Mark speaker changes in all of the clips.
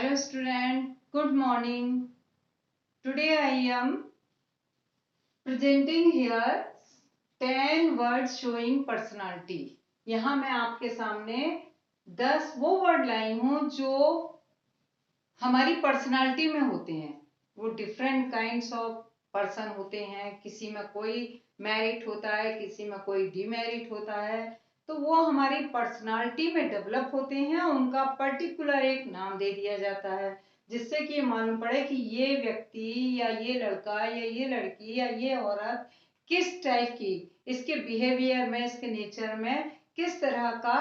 Speaker 1: Hello student, good morning. Today I am presenting here 10 words showing personality. यहाँ मैं आपके सामने 10 वो वर्ड लाई हूँ जो हमारी पर्सनालिटी में होते हैं। वो डिफरेंट काइंड्स ऑफ पर्सन होते हैं। किसी में कोई मेरिट होता है, किसी में कोई डिमेरिट होता है, तो वो हमारी पर्सनालिटी में डेवलप होते हैं। उनका पर्टिकुलर एक नाम दे दिया जाता है जिससे कि ये मालूम पड़े कि ये व्यक्ति या ये लड़का या ये लड़की या ये औरत किस टाइप की, इसके बिहेवियर में, इसके नेचर में किस तरह का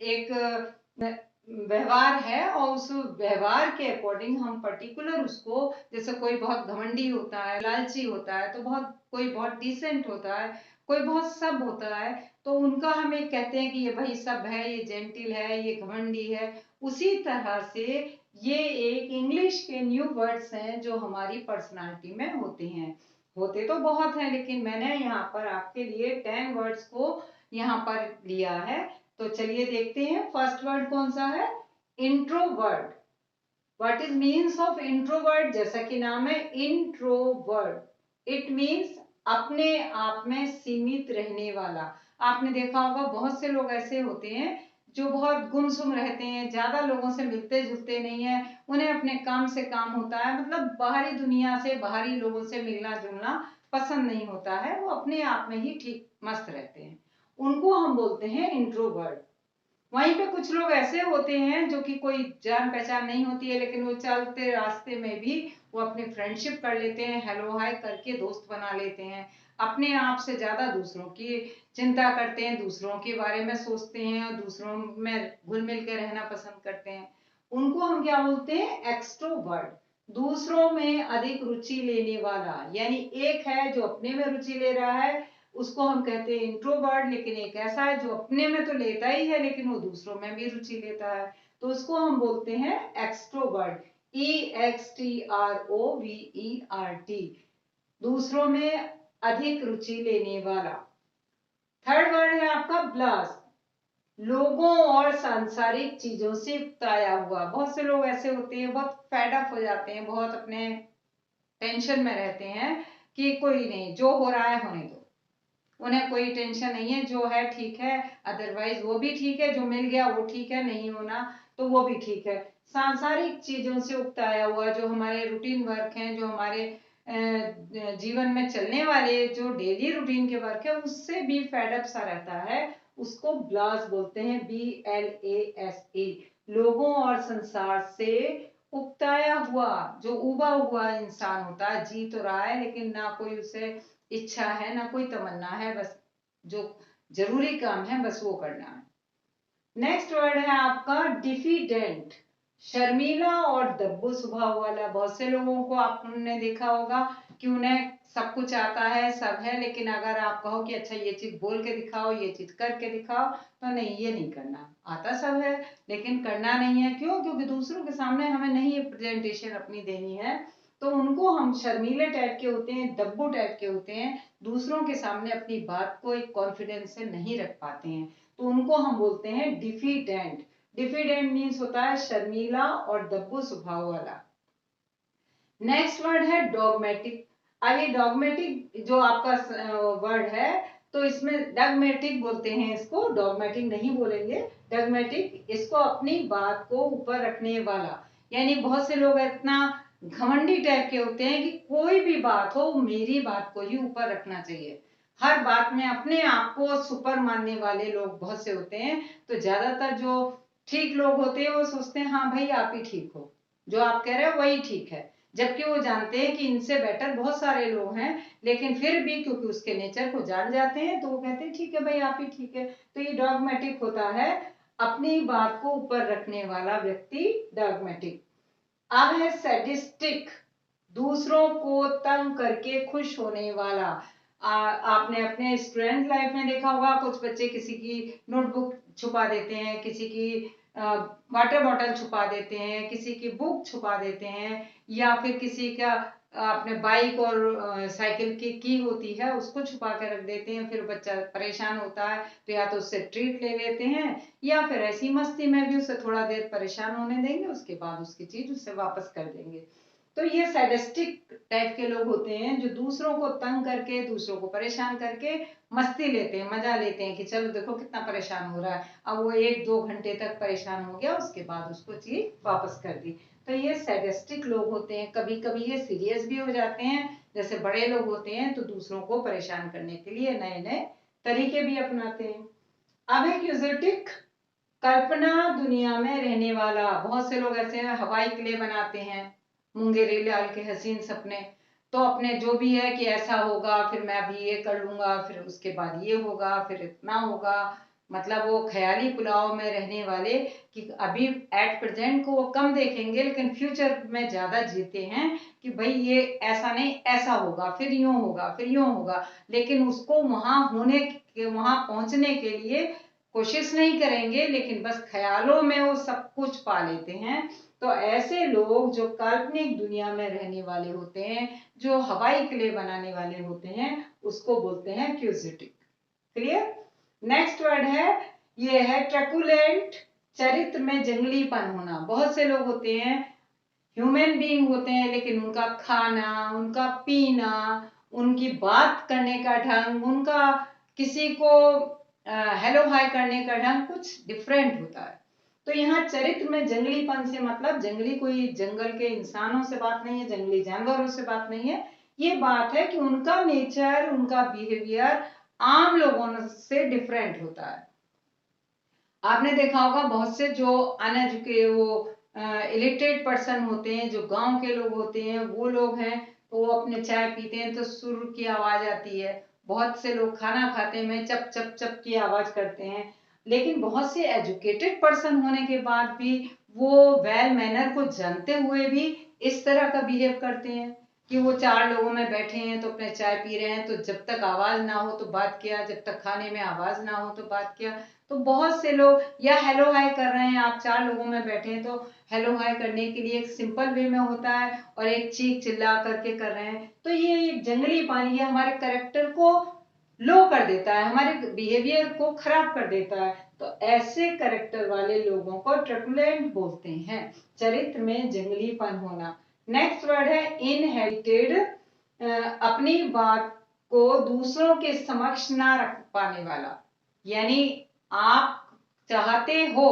Speaker 1: एक व्यवहार है, और उस व्यवहार के अकॉर्डिंग हम पर्टिकुलर उसको, जैसे कोई बहुत घमंडी होता है, लालची होता है, तो कोई बहुत डिसेंट होता है, कोई बहुत सब होता है, तो उनका हम एक कहते हैं कि ये भाई सब है, ये जेंटिल है, ये घमंडी है। उसी तरह से ये एक इंग्लिश के न्यू वर्ड्स हैं जो हमारी पर्सनालिटी में होते हैं। होते तो बहुत हैं, लेकिन मैंने यहाँ पर आपके लिए 10 वर्ड्स को यहाँ पर लिया है। तो चलिए देखते हैं। फर्स्ट वर्ड कौन सा है? Introvert. What is means of introvert? जैसा कि नाम है इंट्रोवर्ट, इट मीन्स अपने आप में सीमित रहने वाला। आपने देखा होगा बहुत से लोग ऐसे होते हैं जो बहुत गुमसुम रहते हैं, ज्यादा लोगों से मिलते जुलते नहीं है, उन्हें अपने काम से काम होता है, मतलब बाहरी दुनिया से, बाहरी लोगों से मिलना जुलना पसंद नहीं होता है, वो अपने आप में ही ठीक मस्त रहते हैं, उनको हम बोलते हैं इंट्रोवर्ट। वहीं पे कुछ लोग ऐसे होते हैं जो कि कोई जान पहचान नहीं होती है, लेकिन वो चलते रास्ते में भी वो अपनी फ्रेंडशिप कर लेते हैं, हेलो हाय करके दोस्त बना लेते हैं, अपने आप से ज्यादा दूसरों की चिंता करते हैं, दूसरों के बारे में सोचते हैं और दूसरों में घुल मिल के रहना पसंद करते हैं। उनको हम क्या बोलते हैं? एक्सट्रोवर्ट। दूसरों में अधिक रुचि लेने वाला, यानी एक है जो अपने में रुचि ले रहा है, उसको हम कहते हैं इंट्रोवर्ट। लेकिन एक ऐसा है जो अपने में तो लेता ही है लेकिन वो दूसरों में भी रुचि लेता है, तो उसको हम बोलते हैं एक्सट्रोवर्ट। EXTROVERT, दूसरों में अधिक रुचि लेने वाला। थर्ड वर्ड है आपका ब्लास्ट। लोगों और सांसारिक चीजों से उकताया हुआ। बहुत से लोग ऐसे होते हैं, बहुत फेड अप हो जाते हैं, बहुत अपने टेंशन में रहते हैं कि कोई नहीं, जो हो रहा है होने दो, उन्हें कोई टेंशन नहीं है, जो है ठीक है, अदरवाइज वो भी ठीक है, जो मिल गया वो ठीक है, नहीं होना तो वो भी ठीक है। सांसारिक चीजों से उकताया हुआ, जो हमारे रूटीन वर्क हैं, जो हमारे जीवन में चलने वाले जो डेली रूटीन के वर्क है, उससे भी फेडअप सा रहता है, उसको ब्लास बोलते हैं। BLASE। लोगों और संसार से उकताया हुआ, जो उबा हुआ इंसान होता है, जी तो रहा है लेकिन ना कोई उसे इच्छा है ना कोई तमन्ना है, बस जो जरूरी काम है बस वो करना है। नेक्स्ट वर्ड है आपका डिफिडेंट। शर्मीला और दब्बू स्वभाव वाला। बहुत से लोगों को आपने देखा होगा कि उन्हें सब कुछ आता है, सब है, लेकिन अगर आप कहो कि अच्छा ये चीज बोल के दिखाओ, ये चीज करके दिखाओ, तो नहीं, ये नहीं करना आता। सब है लेकिन करना नहीं है। क्यों? क्योंकि दूसरों के सामने हमें नहीं प्रेजेंटेशन अपनी देनी है, तो उनको हम शर्मीले टाइप के होते हैं, दब्बू टाइप के होते हैं, दूसरों के सामने अपनी बात को एक कॉन्फिडेंस से नहीं रख पाते हैं, तो उनको हम बोलते हैं डिफिडेंट। डिफिडेंट मीन्स होता है शर्मीला और दब्बू स्वभाव वाला। नेक्स्ट वर्ड है डॉगमेटिक। आगे डॉगमेटिक जो आपका वर्ड है, तो इसमें डगमेटिक बोलते हैं इसको, डॉगमेटिक नहीं बोलेंगे, डगमेटिक। इसको अपनी बात को ऊपर रखने वाला, यानी बहुत से लोग इतना घमंडी टाइप के होते हैं कि कोई भी बात हो मेरी बात को ही ऊपर रखना चाहिए, हर बात में अपने आप को सुपर मानने वाले लोग बहुत से होते हैं। तो ज्यादातर जो ठीक लोग होते हैं वो सोचते हैं हाँ भाई आप ही ठीक हो, जो आप कह रहे हो वही ठीक है, जबकि वो जानते हैं कि इनसे बेटर बहुत सारे लोग हैं, लेकिन फिर भी क्योंकि उसके नेचर को जान जाते हैं तो वो कहते हैं ठीक है भाई आप ही ठीक है। तो ये डॉगमेटिक होता है, अपनी बात को ऊपर रखने वाला व्यक्ति डॉगमेटिक। अब है सैडिस्टिक। दूसरों को तंग करके खुश होने वाला। आपने अपने स्टूडेंट लाइफ में देखा होगा, कुछ बच्चे किसी की नोटबुक छुपा देते हैं, किसी की वाटर बॉटल छुपा देते हैं, किसी की बुक छुपा देते हैं, या फिर किसी का अपने बाइक और साइकिल की होती है उसको छुपा के रख देते हैं, फिर बच्चा परेशान होता है तो या तो उससे ट्रीट ले लेते हैं या फिर ऐसी मस्ती में भी उसे थोड़ा देर परेशान होने देंगे, उसके बाद उसकी चीज उसे वापस कर देंगे। तो ये सैडिस्टिक टाइप के लोग होते हैं जो दूसरों को तंग करके, दूसरों को परेशान करके मस्ती लेते हैं, मजा लेते हैं कि चलो देखो कितना परेशान हो रहा है। अब वो 1-2 घंटे तक परेशान हो गया, उसके बाद उसको चीज वापस कर दी। तो ये सैडिस्टिक लोग होते हैं। कभी कभी ये सीरियस भी हो जाते हैं, जैसे बड़े लोग होते हैं तो दूसरों को परेशान करने के लिए नए नए तरीके भी अपनाते हैं। अब है क्यूजेटिक, कल्पना दुनिया में रहने वाला। बहुत से लोग ऐसे हैं, हवाई किले बनाते हैं, मुंगेरी लाल के हसीन सपने। तो अपने जो भी है कि ऐसा होगा, फिर मैं अभी ये कर लूंगा, फिर उसके बाद ये होगा, फिर इतना होगा। मतलब वो ख्याली पुलाव में रहने वाले कि अभी एट प्रेजेंट को वो कम देखेंगे लेकिन फ्यूचर में ज्यादा जीते हैं कि भाई ये ऐसा नहीं ऐसा होगा, फिर यूं होगा, फिर यूं होगा। लेकिन उसको वहां होने के, वहां पहुंचने के लिए कोशिश नहीं करेंगे, लेकिन बस ख्यालों में वो सब कुछ पा लेते हैं। तो ऐसे लोग जो काल्पनिक दुनिया में रहने वाले होते हैं, जो हवाई किले बनाने वाले होते हैं, उसको बोलते हैं क्यूजिटिक। क्लियर? नेक्स्ट वर्ड है, ये है ट्रकुलेंट, चरित्र में जंगलीपन होना। बहुत से लोग होते हैं, ह्यूमन बीइंग होते हैं, लेकिन उनका खाना, उनका पीना, उनकी बात करने का ढंग, उनका किसी को हेलो हाय करने का ढंग कुछ डिफरेंट होता है। तो यहाँ चरित्र में जंगलीपन से मतलब जंगली कोई जंगल के इंसानों से बात नहीं है, जंगली जानवरों से बात नहीं है। ये बात है कि उनका नेचर, उनका बिहेवियर आम लोगों से डिफरेंट होता है। आपने देखा होगा बहुत से जो अनएजुकेटेड, वो इलिटरेट पर्सन होते हैं, जो गांव के लोग होते हैं, वो लोग हैं तो वो अपने चाय पीते हैं तो सुर की आवाज आती है। बहुत से लोग खाना खाते में चप चप चप की आवाज करते हैं। लेकिन बहुत से एजुकेटेड पर्सन होने के बाद भी वो वेल मैनर को जानते हुए भी इस तरह का बिहेव करते हैं कि वो 4 लोगों में बैठे हैं तो अपने चाय पी रहे हैं, तो जब तक आवाज ना हो तो बात किया, जब तक खाने में आवाज ना हो तो बात किया। तो बहुत से लोग या हेलो हाय कर रहे हैं, आप 4 लोगों में बैठे हैं तो हेलो हाय करने के लिए एक सिंपल वे में होता है और एक चीख चिल्ला करके कर रहे हैं। तो ये एक जंगली पानी है, हमारे करेक्टर को लो कर देता है, हमारे बिहेवियर को खराब कर देता है। तो ऐसे करेक्टर वाले लोगों को ट्रकुलेंट बोलते हैं, चरित्र में जंगलीपन होना। नेक्स्ट वर्ड है इनहेबिटेड, अपनी बात को दूसरों के समक्ष ना रख पाने वाला। यानी आप चाहते हो,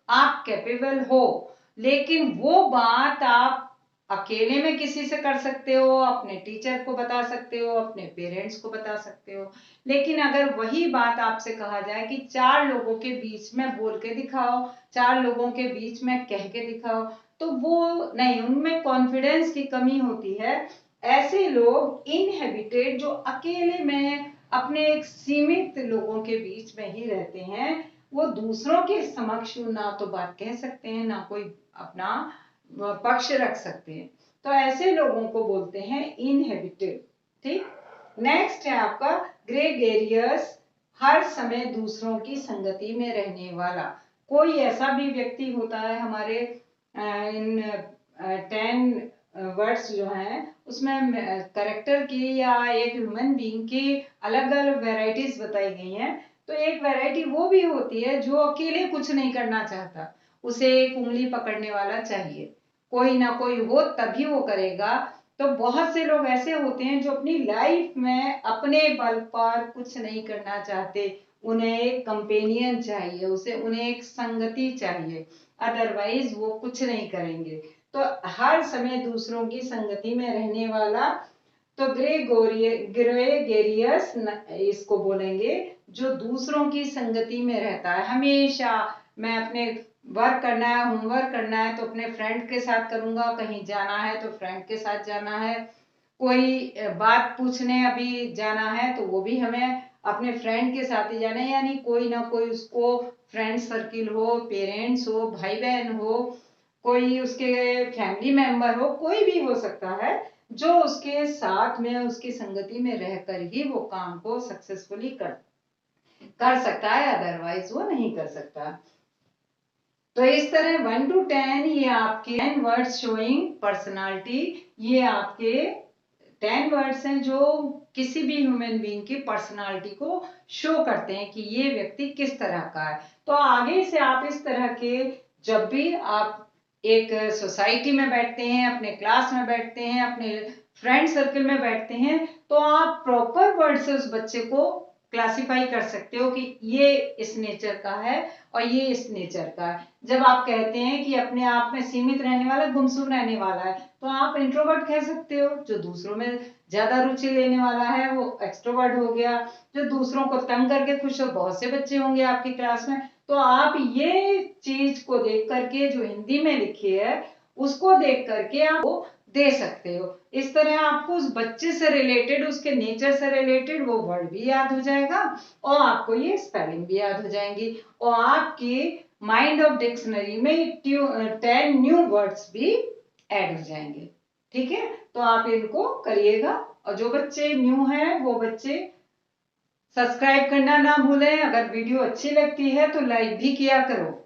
Speaker 1: आप कैपेबल हो, लेकिन वो बात आप अकेले में किसी से कर सकते हो, अपने टीचर को बता सकते हो, अपने पेरेंट्स को बता सकते हो। लेकिन अगर वही बात आपसे कहा जाए कि 4 लोगों के बीच में बोल के दिखाओ, 4 लोगों के बीच में कह के दिखाओ, तो वो नहीं, उनमें कॉन्फिडेंस की कमी होती है। ऐसे लोग इनहेबिटेड, जो अकेले में अपने एक सीमित लोगों के बीच में ही रहते हैं, वो दूसरों के समक्ष ना तो बात कह सकते हैं, ना कोई अपना पक्ष रख सकते हैं। तो ऐसे लोगों को बोलते हैं इनहेबिटेड। ठीक। नेक्स्ट है आपका ग्रेगेरियस, हर समय दूसरों की संगति में रहने वाला। कोई ऐसा भी व्यक्ति होता है, हमारे इन 10 वर्ड्स जो हैं उसमें करेक्टर की या एक ह्यूमन बीइंग की अलग अलग वेराइटीज बताई गई हैं। तो एक वैरायटी वो भी होती है जो अकेले कुछ नहीं करना चाहता, उसे एक उंगली पकड़ने वाला चाहिए, कोई ना कोई हो तभी वो करेगा। तो बहुत से लोग ऐसे होते हैं जो अपनी लाइफ में अपने बल पर कुछ नहीं करना चाहते, उन्हें एक कंपेनियन चाहिए, उन्हें एक संगति चाहिए, अदरवाइज वो कुछ नहीं करेंगे। तो हर समय दूसरों की संगति में रहने वाला, तो ग्रेगेरियस इसको बोलेंगे, जो दूसरों की संगति में रहता है हमेशा। मैं अपने वर्क करना है, होमवर्क करना है तो अपने फ्रेंड के साथ करूंगा, कहीं जाना है तो फ्रेंड के साथ जाना है, कोई बात पूछने अभी जाना है तो वो भी हमें अपने फ्रेंड के साथ ही जाना है। यानी कोई ना कोई उसको फ्रेंड सर्किल हो, पेरेंट्स हो, भाई बहन हो, कोई उसके फैमिली मेंबर हो, कोई भी हो सकता है जो उसके साथ में, उसकी संगति में रहकर ही वो काम को सक्सेसफुली कर सकता है, अदरवाइज वो नहीं कर सकता। तो इस तरह 1 to 10 ये आपके 10 वर्ड्स शोइंग पर्सनालिटी, ये आपके 10 वर्ड्स हैं जो किसी भी ह्यूमन बीइंग की पर्सनालिटी को शो करते हैं कि ये व्यक्ति किस तरह का है। तो आगे से आप इस तरह के, जब भी आप एक सोसाइटी में बैठते हैं, अपने क्लास में बैठते हैं, अपने फ्रेंड सर्कल में बैठते हैं, तो आप प्रॉपर वर्ड से उस बच्चे को क्लासिफाई कर सकते हो कि ये इस नेचर का है और ये इस नेचर का है। जब आप कहते हैं कि अपने आप में सीमित रहने वाला, गुमसुम रहने वाला है, तो आप इंट्रोवर्ट कह सकते हो। जो दूसरों में ज्यादा रुचि लेने वाला है वो एक्सट्रोवर्ट हो गया। जो दूसरों को तंग करके खुश हो, बहुत से बच्चे होंगे आपकी क्लास में, तो आप ये चीज को देख करके, जो हिंदी में लिखी है उसको देख करके आप वो दे सकते हो। इस तरह आपको उस बच्चे से रिलेटेड, उसके नेचर से रिलेटेड वो वर्ड भी याद हो जाएगा और आपको ये स्पेलिंग भी याद हो जाएंगी और आपकी माइंड ऑफ डिक्शनरी में 10 न्यू वर्ड्स भी ऐड हो जाएंगे। ठीक है, तो आप इनको करिएगा। और जो बच्चे न्यू हैं वो बच्चे सब्सक्राइब करना ना भूलें। अगर वीडियो अच्छी लगती है तो लाइक भी किया करो।